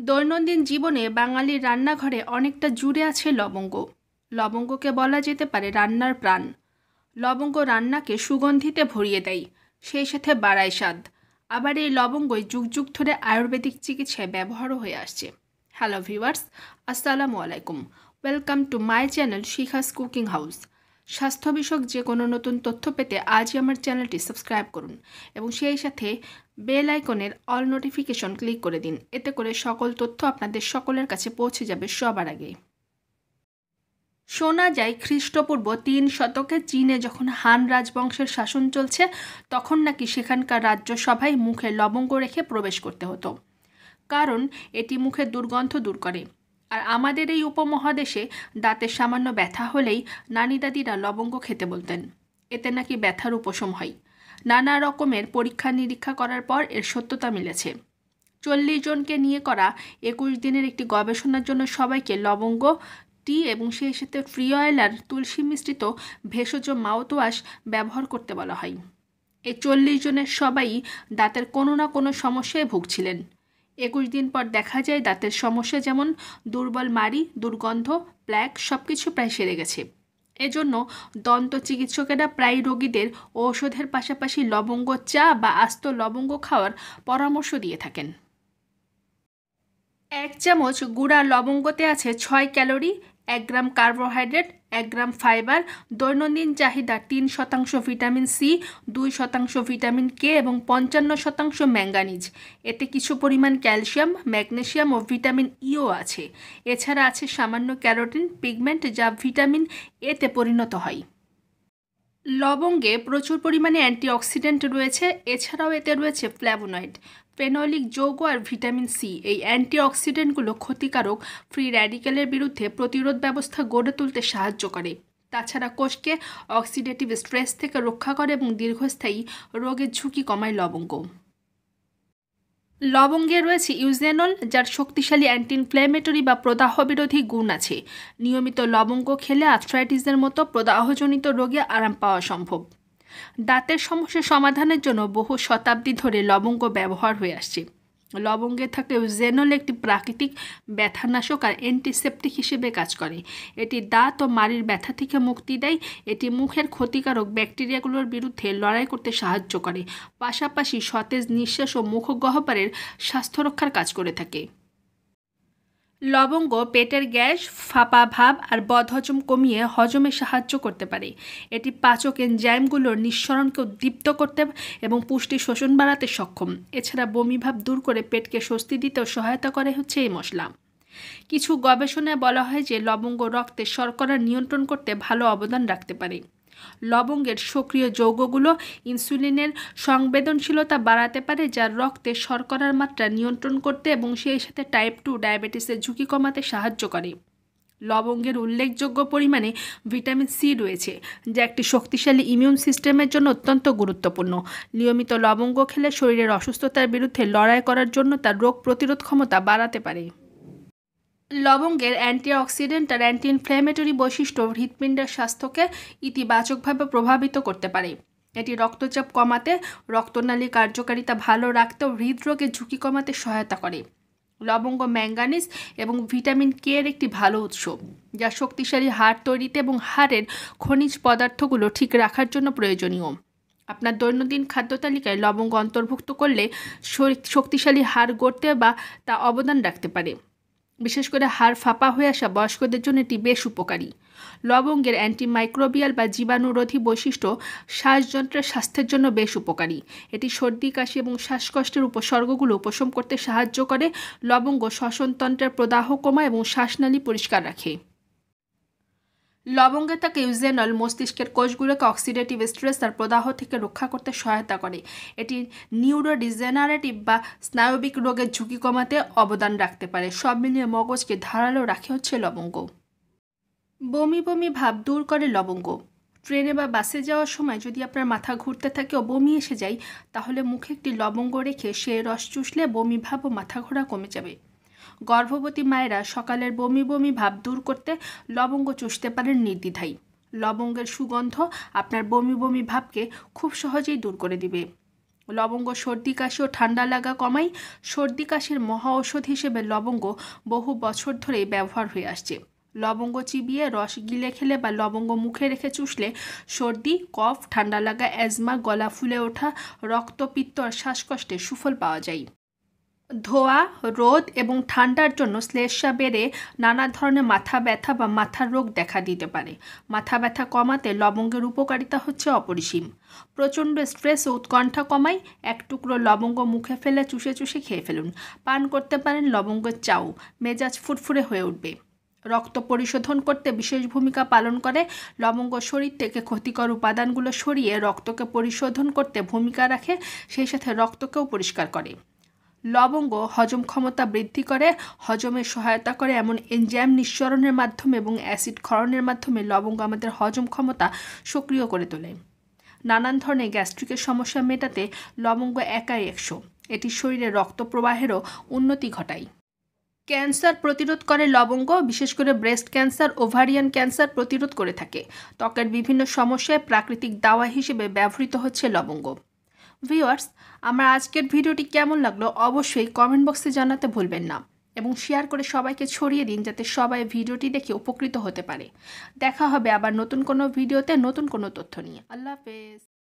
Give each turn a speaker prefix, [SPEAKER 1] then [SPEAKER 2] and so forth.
[SPEAKER 1] দৈনন্দিন জীবনে বাঙালির রান্নাঘরে অনেকটা জুড়ে আছে লবঙ্গ। লবঙ্গকে বলা যেতে পারে রান্নার প্রাণ। লবঙ্গ রান্নাকে সুগন্ধিতে ভরিয়ে দেয়, সেই সাথে বাড়ায় স্বাদ। আবার এই লবঙ্গই যুগ যুগ ধরে আয়ুর্বেদিক চিকিৎসায় ব্যবহারও হয়ে আসছে। হ্যালো ভিউয়ার্স, আসসালামু আলাইকুম। Welcome to my channel Shikha's cooking house. স্বাস্থ্য বিষয়ক যে কোনো নতুন তথ্য পেতে আজই আমার চ্যানেলটি সাবস্ক্রাইব করুন এবং সেই সাথে বেল আইকনের অল নোটিফিকেশন ক্লিক করে দিন। এতে করে সকল তথ্য আপনাদের সকলের কাছে পৌঁছে যাবে সবার আগে। শোনা যায় খ্রিস্টপূর্ব 3 শতকে চীনে যখন হান রাজবংশের শাসন চলছে, তখন নাকি সেখানকার রাজ্যসভায় মুখে লবঙ্গ রেখে প্রবেশ করতে হতো, কারণ এটি মুখের দুর্গন্ধ দূর করে। আর আমাদের এই উপমহাদেশে দাঁতের সামান্য ব্যথা হলেই নানি দাদিরা লবঙ্গ খেতে বলতেন, এতে নাকি ব্যথার উপশম হয়। নানা রকমের পরীক্ষা নিরীক্ষা করার পর এর সত্যতা মিলেছে। 40 জনকে নিয়ে করা 21 দিনের একটি গবেষণার জন্য সবাইকে লবঙ্গ টি এবং সেই সাথে ফ্রি অয়েল আর তুলসী মিশ্রিত ভেষজ মাউথওয়াশ ব্যবহার করতে বলা হয়। এই 40 জনের সবাই দাঁতের কোনো না কোনো সমস্যায় ভুগছিলেন। 21 দিন পর দেখা যায় দাঁতের সমস্যা যেমন দুর্বল মাড়ি, দুর্গন্ধ, প্ল্যাক সব কিছু প্রায় সেরে গেছে। এজন্য দন্ত চিকিৎসকেরা প্রায় রোগীদের ঔষধের পাশাপাশি লবঙ্গ চা বা আস্ত লবঙ্গ খাওয়ার পরামর্শ দিয়ে থাকেন। 1 চামচ গুঁড়া লবঙ্গতে আছে 6 ক্যালোরি, 1 গ্রাম কার্বোহাইড্রেট, 1 গ্রাম ফাইবার, দৈনন্দিন চাহিদা 3% ভিটামিন সি, 2% ভিটামিন কে এবং 55% ম্যাঙ্গানিজ। এতে কিছু পরিমাণ ক্যালসিয়াম, ম্যাগনেসিয়াম ও ভিটামিন ইও আছে। এছাড়া আছে সামান্য ক্যারোটিন পিগমেন্ট, যা ভিটামিন এতে পরিণত হয়। লবঙ্গে প্রচুর পরিমাণে অ্যান্টিঅক্সিডেন্ট রয়েছে। এছাড়াও এতে রয়েছে ফ্ল্যাভোনয়েড, ফেনলিক যৌগ আর ভিটামিন সি। এই অ্যান্টিঅক্সিডেন্টগুলো ক্ষতিকারক ফ্রি র্যাডিক্যালের বিরুদ্ধে প্রতিরোধ ব্যবস্থা গড়ে তুলতে সাহায্য করে। তাছাড়া কোষকে অক্সিডেটিভ স্ট্রেস থেকে রক্ষা করে এবং দীর্ঘস্থায়ী রোগের ঝুঁকি কমায় লবঙ্গ। লবঙ্গে রয়েছে ইউজেনল, যার শক্তিশালী অ্যান্টি ইনফ্ল্যামেটরি বা প্রদাহ বিরোধী গুণ আছে। নিয়মিত লবঙ্গ খেলে আর্থ্রাইটিসের মতো প্রদাহজনিত রোগে আরাম পাওয়া সম্ভব। দাঁতের সমস্যা সমাধানের জন্য বহু শতাব্দী ধরে লবঙ্গ ব্যবহার হয়ে আসছে। লবঙ্গে থাকে ইউজেনল একটি প্রাকৃতিক ব্যথানাশক আর অ্যান্টিসেপটিক হিসেবে কাজ করে। এটি দাঁত ও মাড়ির ব্যথা থেকে মুক্তি দেয়। এটি মুখের ক্ষতিকারক ব্যাকটেরিয়াগুলোর বিরুদ্ধে লড়াই করতে সাহায্য করে। পাশাপাশি সতেজ নিঃশ্বাস ও মুখগহ্বরের স্বাস্থ্য রক্ষার কাজ করে থাকে। লবঙ্গ পেটের গ্যাস, ফাঁপা ভাব আর বদহজম কমিয়ে হজমে সাহায্য করতে পারে। এটি পাচক এনজাইমগুলোর নিঃসরণকে উদ্দীপ্ত করতে এবং পুষ্টি শোষণ বাড়াতে সক্ষম। এছাড়া বমি ভাব দূর করে পেটকে স্বস্তি দিতেও সহায়তা করে এই মশলা। কিছু গবেষণায় বলা হয় যে লবঙ্গ রক্তে শর্করা নিয়ন্ত্রণ করতে ভালো অবদান রাখতে পারে। লবঙ্গের সক্রিয় যৌগগুলো ইনসুলিনের সংবেদনশীলতা বাড়াতে পারে, যা রক্তে শর্করার মাত্রা নিয়ন্ত্রণ করতে এবং সেই সাথে টাইপ 2 ডায়াবেটিসের ঝুঁকি কমাতে সাহায্য করে। লবঙ্গের উল্লেখযোগ্য পরিমাণে ভিটামিন সি রয়েছে, যা একটি শক্তিশালী ইমিউন সিস্টেমের জন্য অত্যন্ত গুরুত্বপূর্ণ। নিয়মিত লবঙ্গ খেলে শরীরের অসুস্থতার বিরুদ্ধে লড়াই করার জন্য তার রোগ প্রতিরোধ ক্ষমতা বাড়াতে পারে। লবঙ্গের অ্যান্টিঅক্সিডেন্ট আর অ্যান্টি ইনফ্ল্যামেটরি বৈশিষ্ট্য হৃৎপিণ্ডের স্বাস্থ্যকে ইতিবাচকভাবে প্রভাবিত করতে পারে। এটি রক্তচাপ কমাতে, রক্তনালী কার্যকারিতা ভালো রাখতেও হৃদরোগের ঝুঁকি কমাতে সহায়তা করে। লবঙ্গ ম্যাঙ্গানিজ এবং ভিটামিন কে এর একটি ভালো উৎস, যা শক্তিশালী হাড় তৈরিতে এবং হাড়ের খনিজ পদার্থগুলো ঠিক রাখার জন্য প্রয়োজনীয়। আপনার দৈনন্দিন খাদ্য তালিকায় লবঙ্গ অন্তর্ভুক্ত করলে শক্তিশালী হাড় গড়তে বা তা অবদান রাখতে পারে। বিশেষ করে হাড় ফাঁপা হয়ে আসা বয়স্কদের জন্য এটি বেশ উপকারী। লবঙ্গের অ্যান্টিমাইক্রোবিয়াল বা জীবাণুরোধী বৈশিষ্ট্য শ্বাসযন্ত্রের স্বাস্থ্যের জন্য বেশ উপকারী। এটি সর্দি, কাশি এবং শ্বাসকষ্টের উপসর্গগুলো উপশম করতে সাহায্য করে। লবঙ্গ শ্বসনতন্ত্রের প্রদাহ কমায় এবং শ্বাসনালী পরিষ্কার রাখে। লবঙ্গে থাকে ইউজেনল মস্তিষ্কের কোষগুলোকে অক্সিডেটিভ স্ট্রেস আর প্রদাহ থেকে রক্ষা করতে সহায়তা করে। এটি নিউরোডিজেনারেটিভ বা স্নায়বিক রোগের ঝুঁকি কমাতে অবদান রাখতে পারে। সব মিলিয়ে মগজকে ধারালো রাখে লবঙ্গ। বমি বমি ভাব দূর করে লবঙ্গ। ট্রেনে বা বাসে যাওয়ার সময় যদি আপনার মাথা ঘুরতে থাকে ও বমি এসে যায়, তাহলে মুখে একটি লবঙ্গ রেখে সে রস চুষলে বমি ভাব ও মাথা ঘোরা কমে যাবে। গর্ভবতী মায়েরা সকালের বমি বমি ভাব দূর করতে লবঙ্গ চুষতে পারেন নির্দ্বিধায়। লবঙ্গের সুগন্ধ আপনার বমি বমি ভাবকে খুব সহজেই দূর করে দিবে। লবঙ্গ সর্দি কাশি ও ঠান্ডা লাগা কমায়। সর্দি কাশির মহা ঔষধ হিসেবে লবঙ্গ বহু বছর ধরেই ব্যবহার হয়ে আসছে। লবঙ্গ চিবিয়ে রস গিলে খেলে বা লবঙ্গ মুখে রেখে চুষলে সর্দি, কফ, ঠান্ডা লাগা, অ্যাজমা, গলা ফুলে ওঠা, রক্তপিত্ত আর শ্বাসকষ্টে সুফল পাওয়া যায়। ধোয়া, রোদ এবং ঠান্ডার জন্য শ্লেষ্মা বেড়ে নানা ধরনের মাথা ব্যথা বা মাথার রোগ দেখা দিতে পারে। মাথা ব্যথা কমাতে লবঙ্গের উপকারিতা হচ্ছে অপরিসীম। প্রচণ্ড স্ট্রেস ও উৎকণ্ঠা কমায়। এক টুকরো লবঙ্গ মুখে ফেলে চুষে চুষে খেয়ে ফেলুন। পান করতে পারেন লবঙ্গের চাও, মেজাজ ফুরফুরে হয়ে উঠবে। রক্ত পরিশোধন করতে বিশেষ ভূমিকা পালন করে। লবঙ্গ শরীর থেকে ক্ষতিকর উপাদানগুলো সরিয়ে রক্তকে পরিশোধন করতে ভূমিকা রাখে, সেই সাথে রক্তকেও পরিষ্কার করে। লবঙ্গ হজম ক্ষমতা বৃদ্ধি করে, হজমে সহায়তা করে এমন এনজাইম নিঃসরণের মাধ্যমে এবং অ্যাসিড ক্ষরণের মাধ্যমে লবঙ্গ আমাদের হজম ক্ষমতা সক্রিয় করে তোলে। নানান ধরনের গ্যাস্ট্রিকের সমস্যা মেটাতে লবঙ্গ একাই 100। এটি শরীরে রক্ত প্রবাহেরও উন্নতি ঘটায়। ক্যান্সার প্রতিরোধ করে লবঙ্গ, বিশেষ করে ব্রেস্ট ক্যান্সার, ওভারিয়ান ক্যান্সার প্রতিরোধ করে থাকে। ত্বকের বিভিন্ন সমস্যায় প্রাকৃতিক দাওয়া হিসেবে ব্যবহৃত হচ্ছে লবঙ্গ। ভিউয়ার্স, আমার আজকের ভিডিওটি কেমন লাগলো অবশ্যই কমেন্ট বক্সে জানাতে ভুলবেন না এবং শেয়ার করে সবাইকে ছড়িয়ে দিন যাতে সবাই ভিডিওটি দেখে উপকৃত হতে পারে। দেখা হবে আবার নতুন কোনো ভিডিওতে নতুন কোনো তথ্য নিয়ে। আল্লাহ হাফেজ।